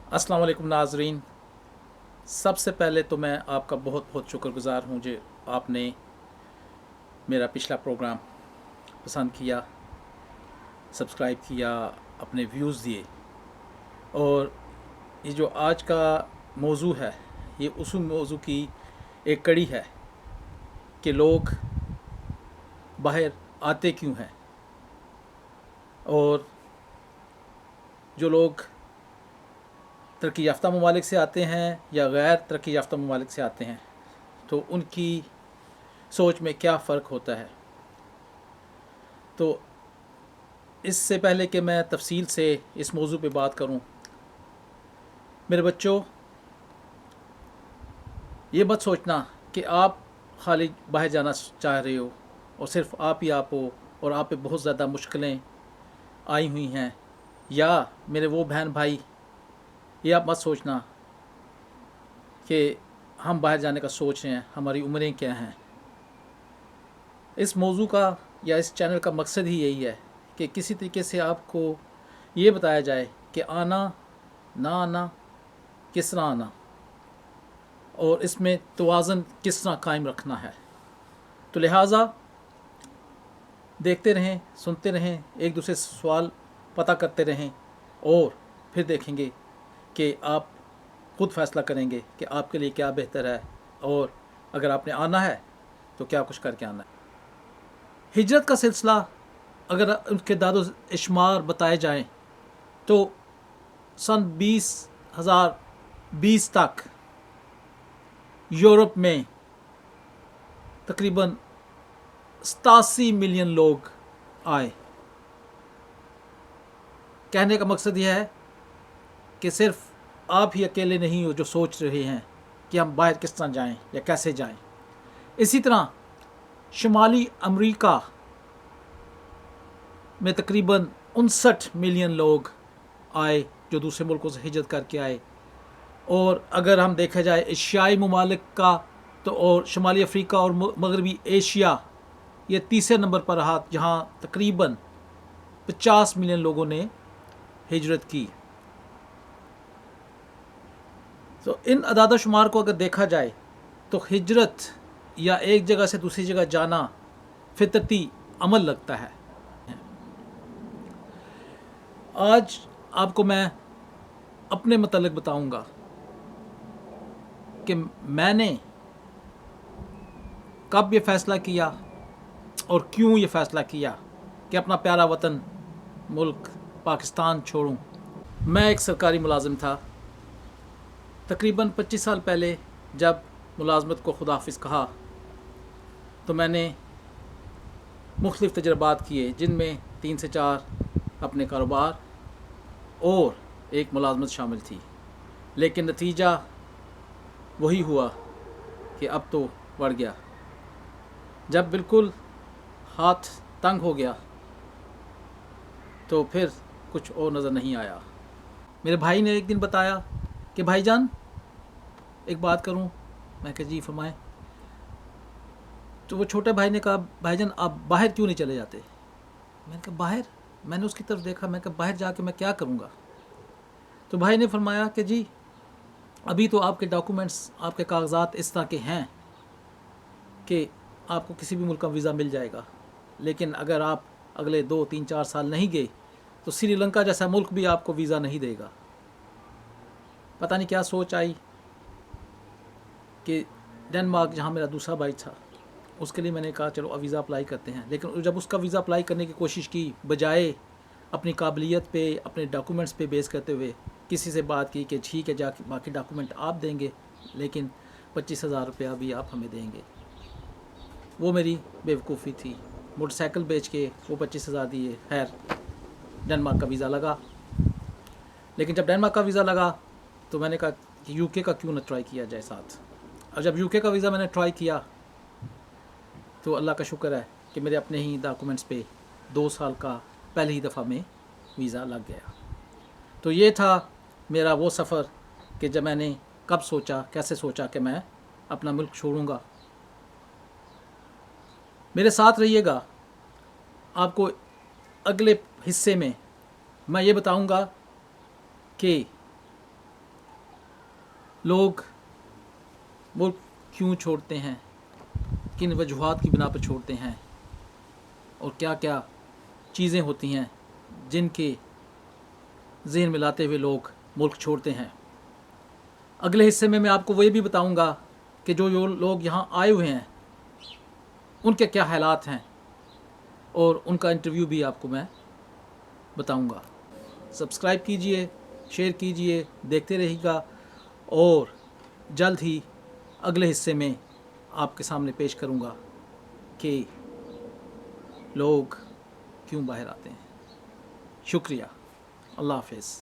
अस्सलाम वालेकुम नाजरीन। सबसे पहले तो मैं आपका बहुत बहुत शुक्रगुज़ार हूँ जो आपने मेरा पिछला प्रोग्राम पसंद किया, सब्सक्राइब किया, अपने व्यूज़ दिए। और ये जो आज का मौजू है, ये उस मौजू की एक कड़ी है कि लोग बाहर आते क्यों हैं, और जो लोग तरक्की याफ्ता ममालिक से आते हैं या गैर तरक्की याफ्ता ममालिक से आते हैं, तो उनकी सोच में क्या फ़र्क होता है। तो इससे पहले कि मैं तफसील से इस मौजू पे बात करूं, मेरे बच्चों, ये मत सोचना कि आप खाली बाहर जाना चाह रहे हो और सिर्फ आप ही आप हो और आप पे बहुत ज़्यादा मुश्किलें आई हुई हैं, या मेरे वो बहन भाई, ये आप मत सोचना कि हम बाहर जाने का सोच रहे हैं, हमारी उम्रें क्या हैं। इस मौजू का या इस चैनल का मकसद ही यही है कि किसी तरीके से आपको ये बताया जाए कि आना ना आना, किस तरह आना, और इसमें तवाज़न किस तरह कायम रखना है। तो लिहाजा देखते रहें, सुनते रहें, एक दूसरे से सवाल पता करते रहें, और फिर देखेंगे कि आप खुद फ़ैसला करेंगे कि आपके लिए क्या बेहतर है, और अगर आपने आना है तो क्या कुछ करके आना है। हिजरत का सिलसिला अगर उसके दादो शुमार बताए जाएं तो सन 20,020 तक यूरोप में तकरीबन 87 मिलियन लोग आए। कहने का मकसद यह है कि सिर्फ आप ही अकेले नहीं हो जो सोच रहे हैं कि हम बाहर किस तरह जाएं या कैसे जाएं। इसी तरह शुमाली अमेरिका में तकरीबन 59 मिलियन लोग आए जो दूसरे मुल्कों से हिजरत करके आए। और अगर हम देखा जाए एशियाई ममालिक का, तो और शुमाली अफ्रीका और मगरबी एशिया ये तीसरे नंबर पर रहा, जहाँ तकरीबन 50 मिलियन लोगों ने हिजरत की। तो इन अदाद शुमार को अगर देखा जाए तो हिजरत या एक जगह से दूसरी जगह जाना फितरती अमल लगता है। आज आपको मैं अपने मतलब बताऊंगा कि मैंने कब ये फ़ैसला किया और क्यों ये फ़ैसला किया कि अपना प्यारा वतन मुल्क पाकिस्तान छोड़ूं। मैं एक सरकारी मुलाजिम था। तकरीबन 25 साल पहले जब मुलाजमत को खुदाफिज़ कहा तो मैंने मुख्तलिफ़ तजर्बात किए, जिनमें 3 से 4 अपने कारोबार और एक मुलाजमत शामिल थी। लेकिन नतीजा वही हुआ कि अब तो बढ़ गया। जब बिल्कुल हाथ तंग हो गया तो फिर कुछ और नज़र नहीं आया। मेरे भाई ने एक दिन बताया कि भाईजान एक बात करूं। मैं कहा जी फरमाएं। तो वो छोटे भाई ने कहा भाईजान आप बाहर क्यों नहीं चले जाते। मैंने कहा बाहर? मैंने उसकी तरफ देखा, मैं कहा बाहर जाके मैं क्या करूँगा। तो भाई ने फरमाया कि जी अभी तो आपके डॉक्यूमेंट्स, आपके कागजात इस तरह के हैं कि आपको किसी भी मुल्क का वीज़ा मिल जाएगा, लेकिन अगर आप अगले 2 3 4 साल नहीं गए तो श्रीलंका जैसा मुल्क भी आपको वीज़ा नहीं देगा। पता नहीं क्या सोच आई कि डेनमार्क, जहाँ मेरा दूसरा भाई था, उसके लिए मैंने कहा चलो वीज़ा अप्लाई करते हैं। लेकिन जब उसका वीज़ा अप्लाई करने की कोशिश की, बजाय अपनी काबिलियत पे, अपने डॉक्यूमेंट्स पे बेस करते हुए किसी से बात की कि ठीक है जाके बाकी डॉक्यूमेंट आप देंगे, लेकिन 25,000 रुपया भी आप हमें देंगे। वो मेरी बेवकूफ़ी थी। मोटरसाइकिल बेच के वो 25,000 दिए। खैर डेनमार्क का वीज़ा लगा। लेकिन जब डेनमार्क का वीज़ा लगा तो मैंने कहा कि यूके का क्यों ना ट्राई किया जाए साथ। और जब यूके का वीज़ा मैंने ट्राई किया तो अल्लाह का शुक्र है कि मेरे अपने ही डॉक्यूमेंट्स पे 2 साल का पहली ही दफ़ा में वीज़ा लग गया। तो ये था मेरा वो सफ़र कि जब मैंने कब सोचा, कैसे सोचा कि मैं अपना मुल्क छोड़ूंगा। मेरे साथ रहिएगा। आपको अगले हिस्से में मैं ये बताऊंगा कि لوگ ملک کیوں چھوڑتے ہیں، کن وجوہات کی بنا پر چھوڑتے ہیں، اور کیا کیا چیزیں ہوتی ہیں جن کے ذہن میں لاتے ہوئے لوگ ملک چھوڑتے ہیں۔ اگلے حصے میں آپ کو وہ بھی بتاؤں گا کہ جو لوگ یہاں آئے ہوئے ہیں ان کے کیا حالات ہیں، اور ان کا انٹرویو بھی آپ کو میں بتاؤں گا۔ سبسکرائب کیجئے، شیئر کیجئے، دیکھتے رہیے گا، اور جلد ہی اگلے حصے میں آپ کے سامنے پیش کروں گا کہ لوگ کیوں باہر آتے ہیں۔ شکریہ، اللہ حافظ۔